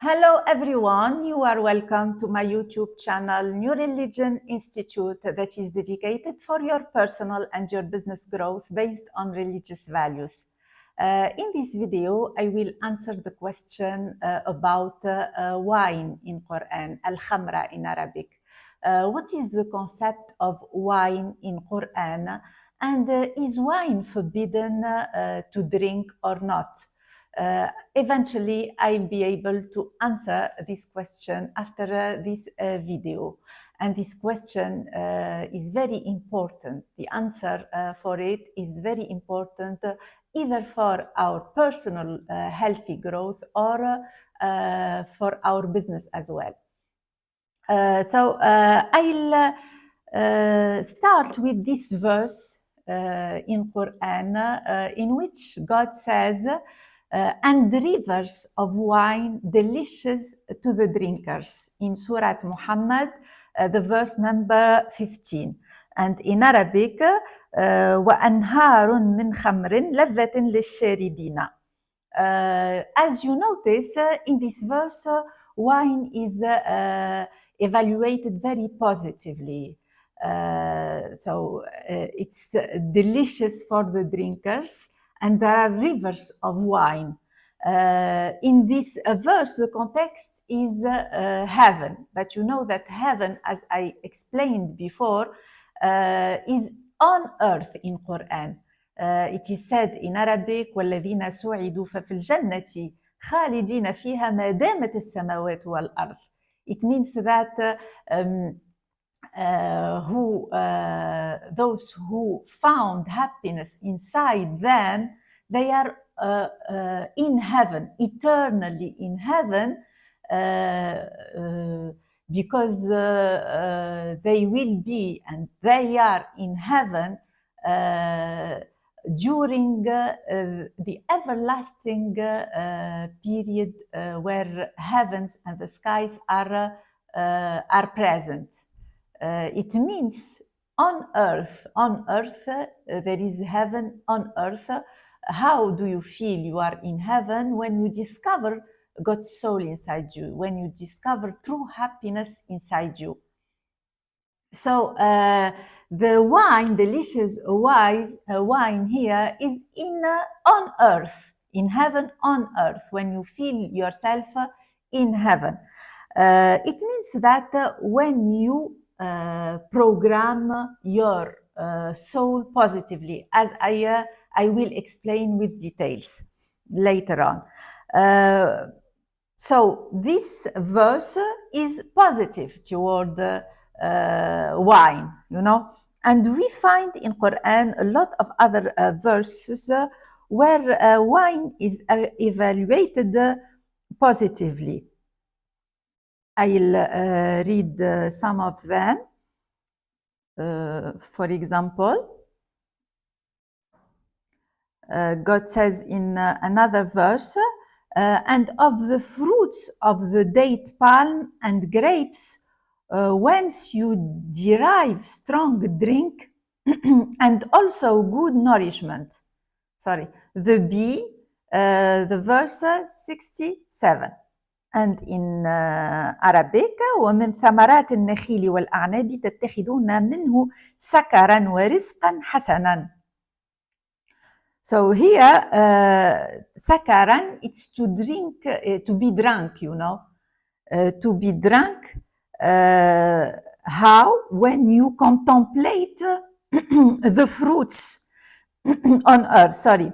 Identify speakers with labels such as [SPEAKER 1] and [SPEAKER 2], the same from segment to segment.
[SPEAKER 1] Hello everyone, you are welcome to my YouTube channel, New Religion Institute, that is dedicated for your personal and your business growth based on religious values. In this video, I will answer the question about wine in Quran, al-khamra in Arabic. What is the concept of wine in Quran, and is wine forbidden to drink or not? Eventually, I'll be able to answer this question after this video. And this question is very important. The answer for it is very important either for our personal healthy growth or for our business as well. I'll start with this verse in Quran in which God says, and rivers of wine delicious to the drinkers, in Surah Muhammad, the verse number 15. And in Arabic, وَأَنْهَارٌ مِّنْ خَمْرٍ لَذَّةٍ لِلشَّارِبِينَ. As you notice, in this verse, wine is evaluated very positively. It's delicious for the drinkers, and there are rivers of wine. In this verse, the context is heaven, but you know that heaven, as I explained before, is on earth in Quran. It is said in Arabic, وَالَّذِينَ سُعِدُوا فَفِي الْجَنَّةِ خَالِدِينَ فِيهَا مَا دَامَتِ السَّمَاوَاتُ وَالْأَرْضِ. It means that those who found happiness inside them, they are in heaven, eternally in heaven, because they will be and they are in heaven during the everlasting period where heavens and the skies are present. It means on earth there is heaven on earth. How do you feel you are in heaven? When you discover God's soul inside you, when you discover true happiness inside you. So the wine, delicious wine here is on earth, in heaven on earth, when you feel yourself in heaven. It means that when you program your soul positively, as I will explain with details later on. So this verse is positive toward wine, you know, and we find in Quran a lot of other verses where wine is evaluated positively. I'll read some of them. For example, God says in another verse, and of the fruits of the date palm and grapes, whence you derive strong drink and also good nourishment. Sorry, the verse 67. And in Arabic, ومن ثمرات النخيل والأعناب تتخذون منه سكرا ورزقا حسنا. So here, sakaran, it's to drink, to be drunk, you know. To be drunk, how? When you contemplate the fruits on earth, sorry.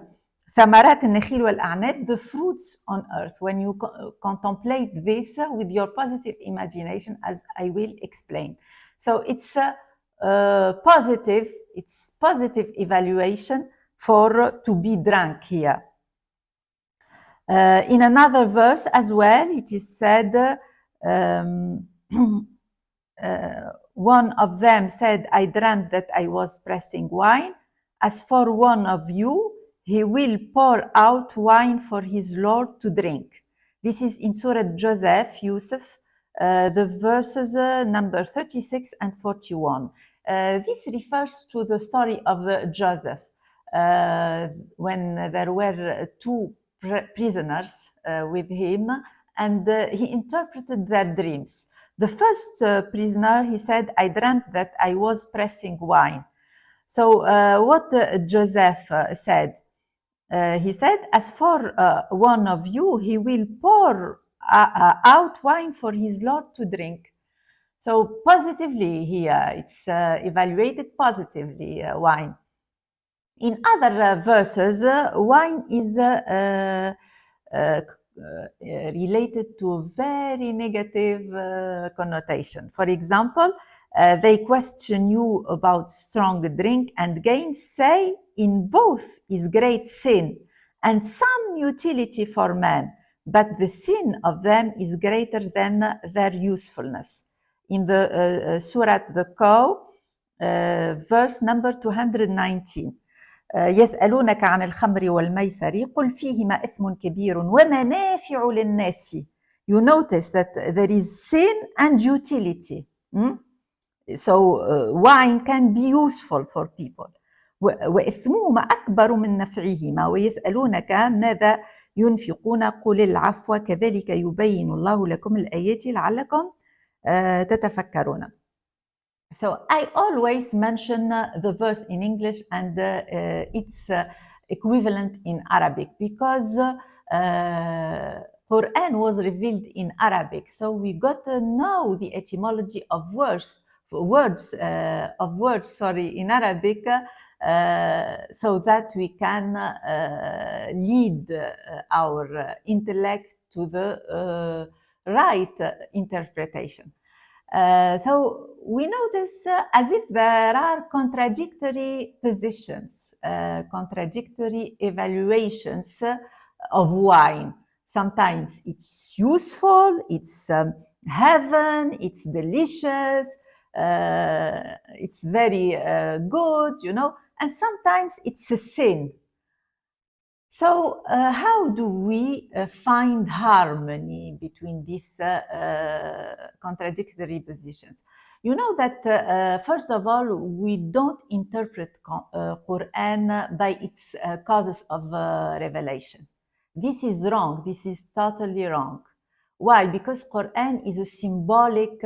[SPEAKER 1] ثمرات النخيل والأعناب, the fruits on earth. When you contemplate this with your positive imagination, as I will explain. So it's positive evaluation to be drunk here. In another verse as well, it is said, one of them said, I dreamt that I was pressing wine. As for one of you, he will pour out wine for his Lord to drink. This is in Surah Joseph, Yusuf, the verses number 36 and 41. This refers to the story of Joseph, when there were two prisoners with him, and he interpreted their dreams. The first prisoner, he said, I dreamt that I was pressing wine. So what Joseph said, he said, as for one of you, he will pour out wine for his Lord to drink. So positively here, it's evaluated positively, wine. In other verses, wine is related to a very negative connotation. For example, they question you about strong drink and games, say in both is great sin and some utility for man, but the sin of them is greater than their usefulness. In the Surah the Cow, verse number 219. يسألونك عن الخمر والميسر قل فيهما إثم كبير ومنافع للناس. You notice that there is sin and utility. So wine can be useful for people. وإثمهما أكبر من نفعهما ويسألونك ماذا ينفقون قل العفو كذلك يبين الله لكم الآيات لعلكم تتفكرون. So I always mention the verse in English and its equivalent in Arabic because Qur'an was revealed in Arabic. So we got to know the etymology of words in Arabic so that we can lead our intellect to the right interpretation. So we notice as if there are contradictory positions, contradictory evaluations of wine. Sometimes it's useful, it's heaven, it's delicious, it's very good, you know, and sometimes it's a sin. So how do we find harmony between these contradictory positions? You know that first of all, we don't interpret Qur'an by its causes of revelation. This is wrong. This is totally wrong. Why? Because Qur'an is a symbolic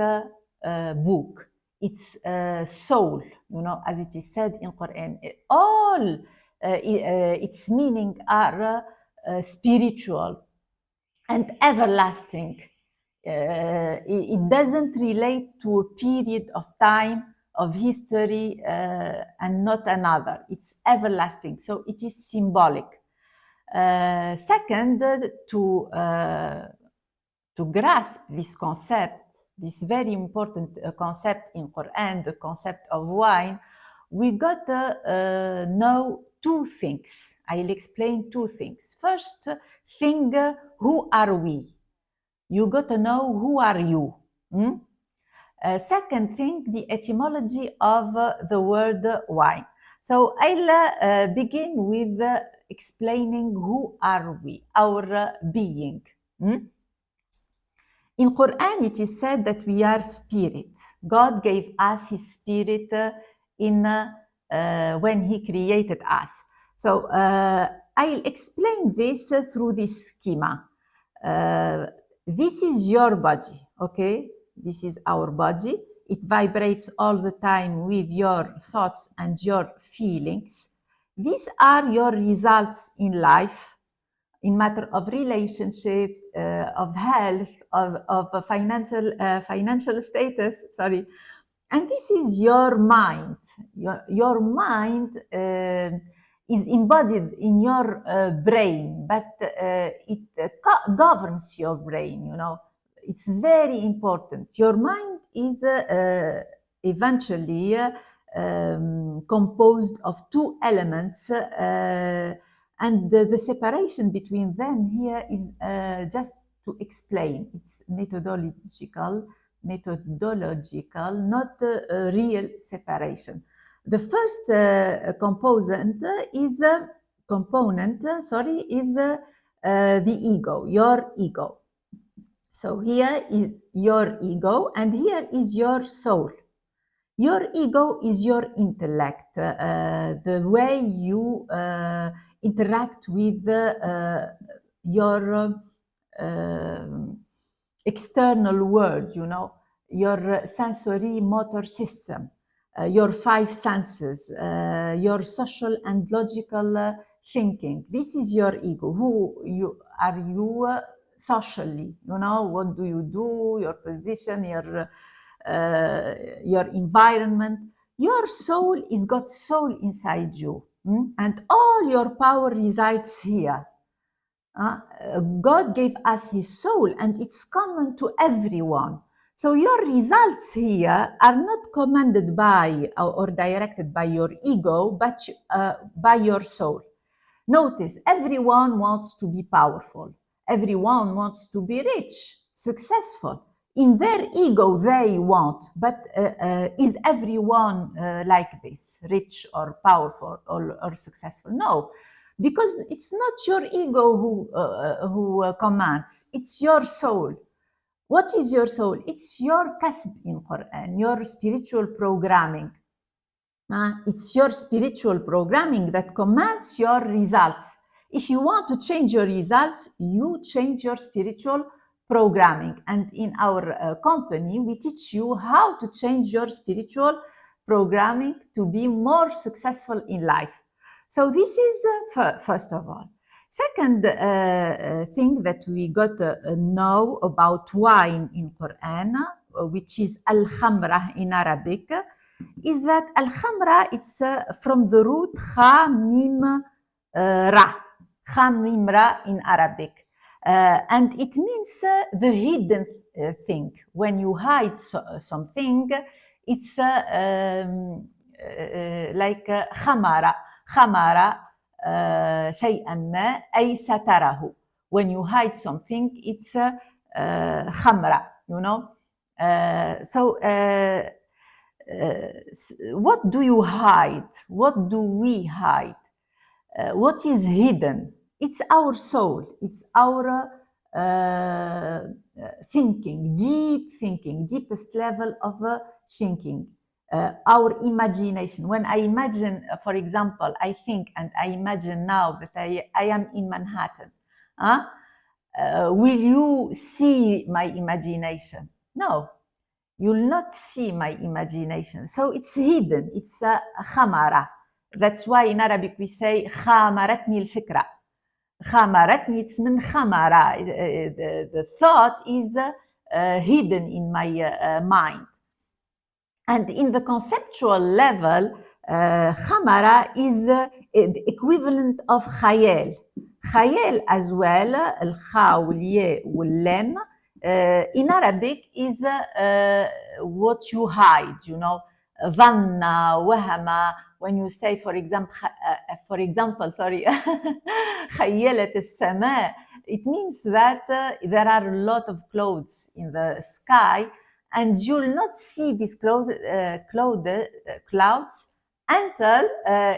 [SPEAKER 1] book. It's soul, you know, as it is said in Qur'an. All its meaning are spiritual and everlasting. It doesn't relate to a period of time, of history, and not another. It's everlasting, so it is symbolic. Second, to grasp this concept, this very important concept in Quran, the concept of wine, we got to know two things. I'll explain two things. First thing, who are we? You got to know who are you. Second thing, the etymology of the word wine. So I'll begin with explaining who are we, our being. In Quran, it is said that we are spirit. God gave us His spirit when He created us. So I'll explain this through this schema. This is your body, okay? This is our body. It vibrates all the time with your thoughts and your feelings. These are your results in life, in matter of relationships, of health, of financial status, sorry. And this is your mind. Your mind is embodied in your brain, but it governs your brain, you know. It's very important. Your mind is eventually composed of two elements, and the separation between them here is just to explain. It's methodological, not a real separation. The first component is the ego, your ego. So here is your ego, and here is your soul. Your ego is your intellect, the way you interact with your external world, your sensory motor system, your five senses, your social and logical thinking. This is your ego. Who you are you socially? What do you do? Your position, your environment. Your soul is got soul inside you, and all your power resides here. God gave us his soul and it's common to everyone. So your results here are not commanded by or directed by your ego, but by your soul. Notice, everyone wants to be powerful. Everyone wants to be rich, successful. In their ego, they want, but is everyone like this, rich or powerful or successful? No, because it's not your ego who commands, it's your soul. What is your soul? It's your kasb in Qur'an, your spiritual programming. It's your spiritual programming that commands your results. If you want to change your results, you change your spiritual programming. And in our company, we teach you how to change your spiritual programming to be more successful in life. So this is first of all. Second thing that we got to know about wine in Quran, which is al-khamra in Arabic, is that al-khamra is from the root kha mim ra. Kha mim ra in Arabic. And it means the hidden thing. When you hide something, it's like khamara. Khamara شيئا ما أي ستره. When you hide something, it's khamra, So what do you hide? What do we hide? What is hidden? It's our soul. It's our thinking, deepest level of thinking. Our imagination. When I imagine, for example, I think and I imagine now that I am in Manhattan. Will you see my imagination? No, you'll not see my imagination. So it's hidden. It's khamara. That's why in Arabic we say khamaratni al-fikra. Khamaratni, it's min khamara. The thought is hidden in my mind. And in the conceptual level, khamara is equivalent of khayal. Khayal as well, al-kha wal-ya wal-lam, in Arabic is what you hide, dhanna, wahama. When you say, for example, khayyalat as-sama, it means that there are a lot of clouds in the sky, and you'll not see these clouds until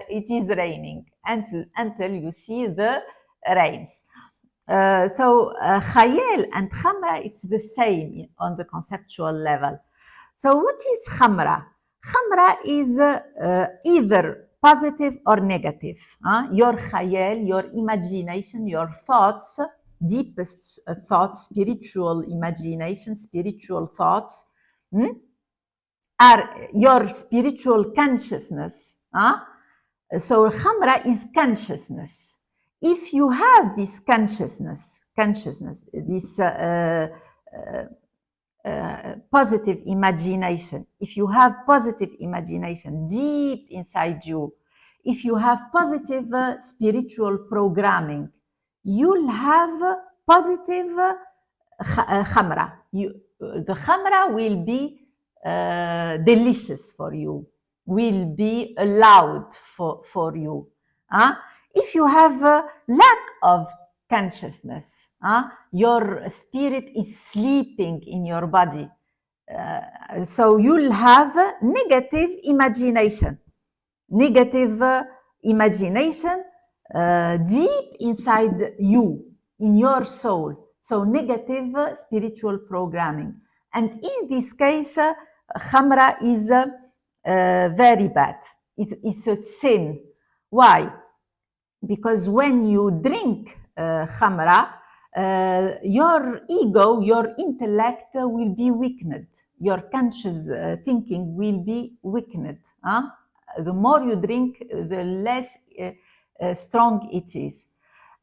[SPEAKER 1] it is raining, until you see the rains. So khayal and khamra, it's the same on the conceptual level. So what is khamra? Khamra is either positive or negative. Your khayal, your imagination, your thoughts, deepest thoughts, spiritual imagination, spiritual thoughts, are your spiritual consciousness. So khamra is consciousness. If you have this consciousness, this positive imagination, if you have positive imagination deep inside you, if you have positive spiritual programming, you'll have positive khamra. The khamra will be delicious for you, will be allowed for you. If you have a lack of consciousness, your spirit is sleeping in your body. So you'll have negative imagination. Negative imagination deep inside you, in your soul. So negative spiritual programming. And in this case, khamra is very bad. It's a sin. Why? Because when you drink khamra, your ego, your intellect will be weakened. Your conscious thinking will be weakened. The more you drink, the less strong it is.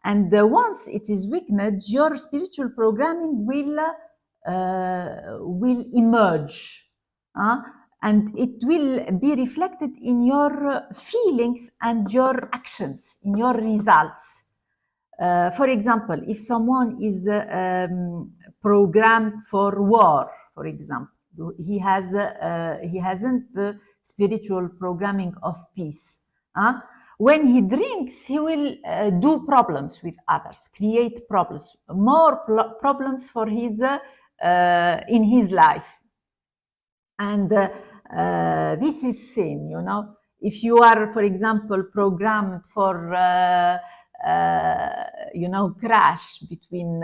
[SPEAKER 1] And once it is weakened, your spiritual programming will emerge. And it will be reflected in your feelings and your actions, in your results. For example, if someone is programmed for war, for example, he hasn't the spiritual programming of peace. When he drinks, he will do problems with others, create problems, more problems for his in his life. And this is sin, you know. If you are, for example, programmed for crash between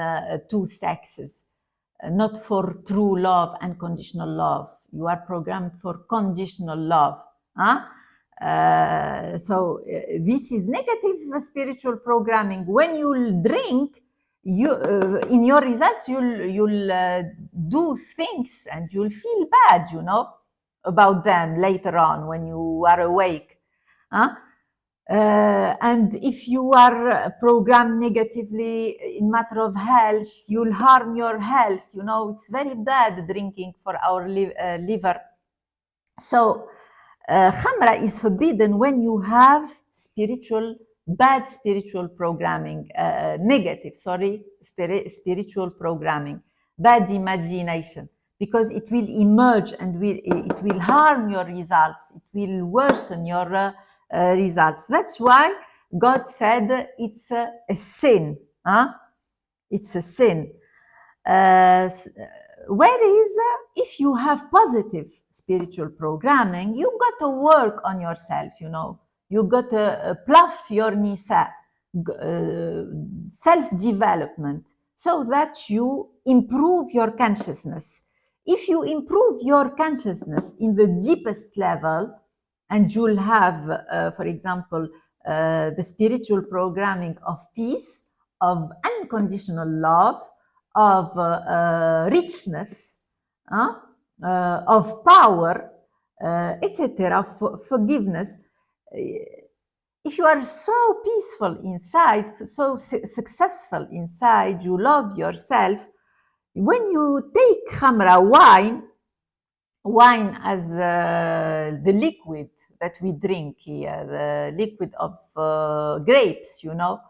[SPEAKER 1] two sexes, not for true love, unconditional love. You are programmed for conditional love. So this is negative spiritual programming. When you drink, you in your results you'll do things and you'll feel bad, you know, about them later on when you are awake. And if you are programmed negatively in matter of health, you'll harm your health. You know, it's very bad drinking for our liver. So khamra is forbidden when you have bad spiritual programming, spiritual programming, bad imagination, because it will emerge and it will harm your results. It will worsen your results. That's why God said it's a sin. It's a sin. Whereas if you have positive spiritual programming, you got to work on yourself, you know. You got to pluff your nisa, self-development, so that you improve your consciousness. If you improve your consciousness in the deepest level, and you'll have, for example, the spiritual programming of peace, of unconditional love, of richness, of power, etc., of forgiveness. If you are so peaceful inside, so successful inside, you love yourself, when you take khamra, wine as the liquid that we drink here, the liquid of grapes, you know,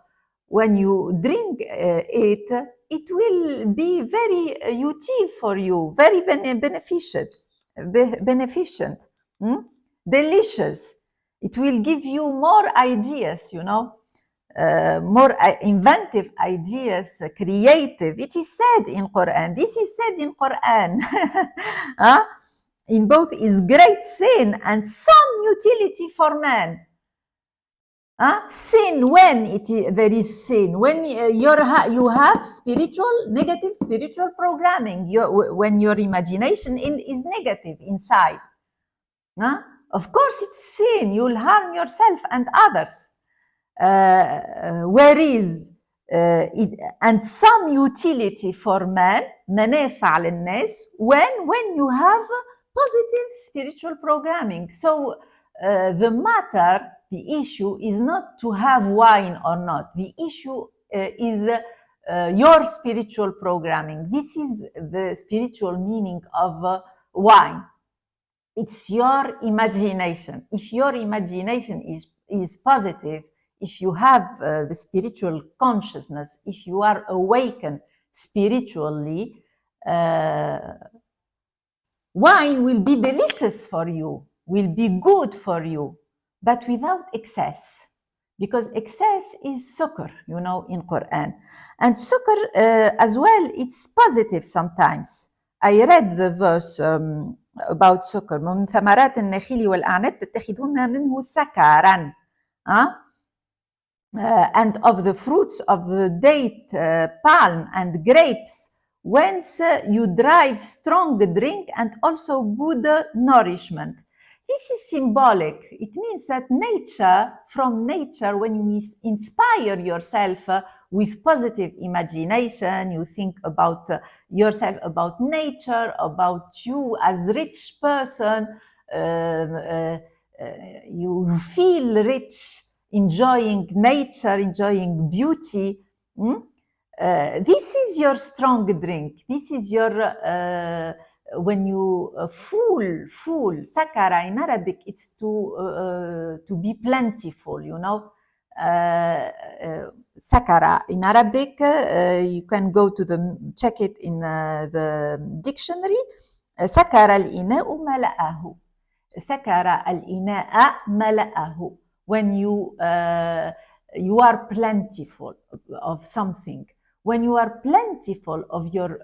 [SPEAKER 1] when you drink it will be very utile for you, very beneficent, delicious. It will give you more ideas, you know, more inventive ideas, creative. It is said in Qur'an. This is said in Qur'an. In both is great sin and some utility for man. Sin, when there is sin, when you have negative spiritual programming, when your imagination is negative inside. Of course it's sin, you'll harm yourself and others. Whereas and some utility for man, منافع للناس, when you have positive spiritual programming. So the issue is not to have wine or not. The issue is your spiritual programming. This is the spiritual meaning of wine. It's your imagination. If your imagination is positive, if you have the spiritual consciousness, if you are awakened spiritually, wine will be delicious for you, will be good for you, but without excess. Because excess is sukkar, you know, in Qur'an. And sukkar as well, it's positive sometimes. I read the verse about sukkar. من ثمرات النخيل والأعناب تتخذون منه سكرا. And of the fruits of the date, palm and grapes, whence you derive strong drink and also good nourishment. This is symbolic. It means that from nature, when you inspire yourself with positive imagination. You think about yourself, about nature, about you as rich person. You feel rich, enjoying nature, enjoying beauty. This is your strong drink. This is your when you full sakara in Arabic. It's to be plentiful. You know, sakara in Arabic. You can go to check it in the dictionary. sakara al-ina'u mala'ahu. sakara al-ina'a mala'ahu. When you are plentiful of something. When you are plentiful of your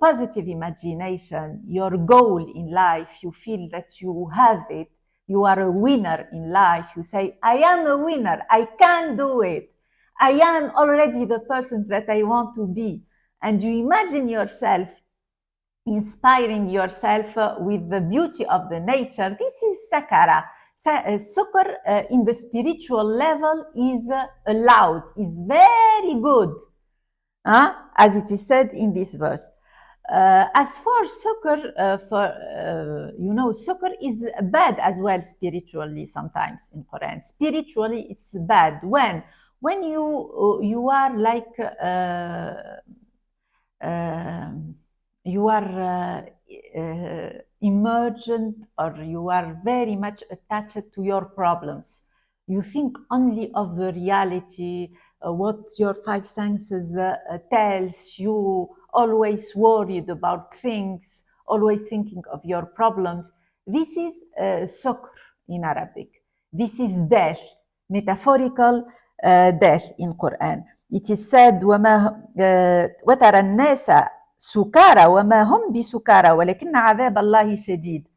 [SPEAKER 1] positive imagination, your goal in life, you feel that you have it, you are a winner in life, you say, I am a winner, I can do it, I am already the person that I want to be. And you imagine yourself inspiring yourself with the beauty of the nature. This is sakara. Sukr in the spiritual level is allowed, is very good, as it is said in this verse. As for sukr, sukr is bad as well spiritually sometimes in Quran. Spiritually, it's bad when you are like you are emergent, or you are very much attached to your problems. You think only of the reality, what your five senses tells you, always worried about things, always thinking of your problems. This is sukr in Arabic. This is death, metaphorical death in Quran. It is said, وَتَرَى النَّاسَ سكارى وما هم بسكارى ولكن عذاب الله شديد.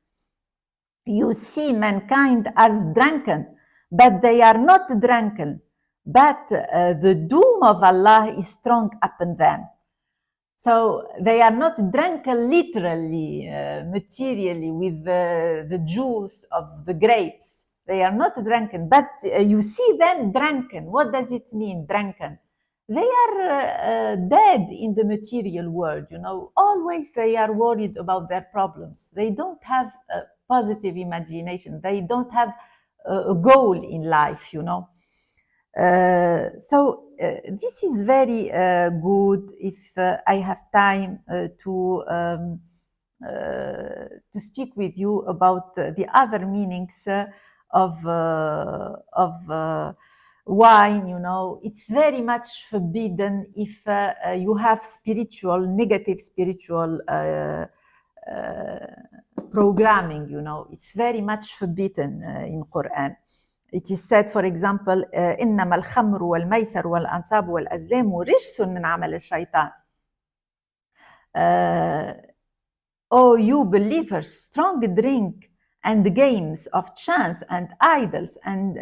[SPEAKER 1] You see mankind as drunken, but they are not drunken, but the doom of Allah is strong upon them. So they are not drunken literally, materially, with the juice of the grapes. They are not drunken, but you see them drunken. What does it mean, drunken? They are dead in the material world, always they are worried about their problems. They don't have a positive imagination. They don't have a goal in life, So this is very good. If I have time to speak with you about the other meanings of wine, it's very much forbidden if you have negative spiritual programming, it's very much forbidden in Quran. It is said, for example, إنما الخمر والميسر والأنصاب والأزلام رجس من عمل الشيطان. Oh, you believers, strong drink and games of chance and idols and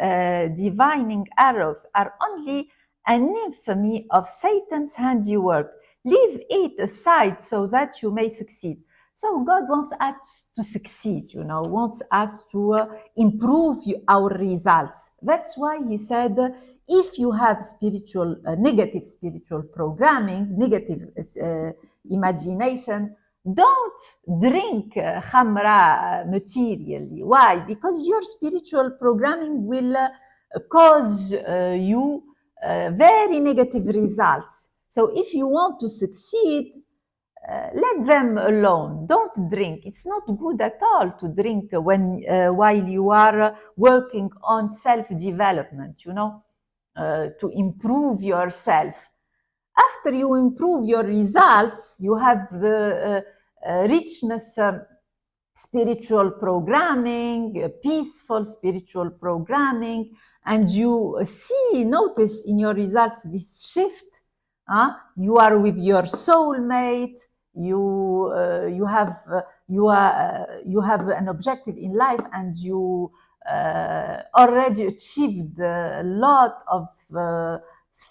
[SPEAKER 1] divining arrows are only an infamy of Satan's handiwork. Leave it aside so that you may succeed. So God wants us to succeed, wants us to improve our results. That's why he said, if you have negative spiritual programming, negative imagination, don't drink khamra materially. Why? Because your spiritual programming will cause you very negative results. So if you want to succeed, let them alone. Don't drink. It's not good at all to drink while you are working on self-development, to improve yourself. After you improve your results, you have the richness spiritual programming, peaceful spiritual programming, and you notice in your results this shift. You are with your soulmate. You have an objective in life, and you already achieved a lot of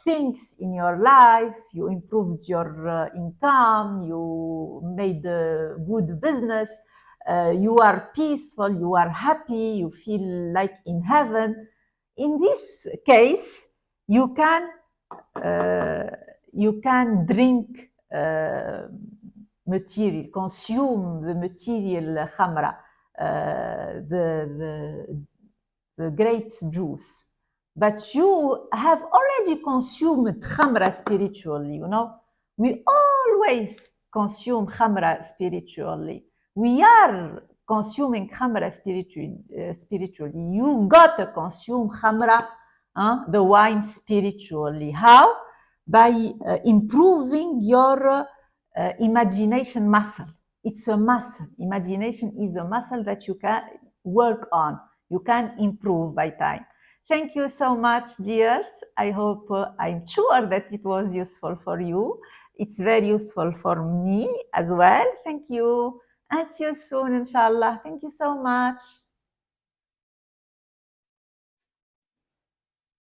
[SPEAKER 1] things in your life. You improved your income. You made a good business. You are peaceful. You are happy. You feel like in heaven. In this case, you can you can drink material, consume the material khamra, the grapes juice, but you have already consumed khamra spiritually, you know. We always consume khamra spiritually. We are consuming khamra spiritually. You got to consume khamra, the wine spiritually. How? By improving your imagination muscle. It's a muscle. Imagination is a muscle that you can work on. You can improve by time. Thank you so much, dears. I hope, I'm sure that it was useful for you. It's very useful for me as well. Thank you. And see you soon, inshallah. Thank you so much.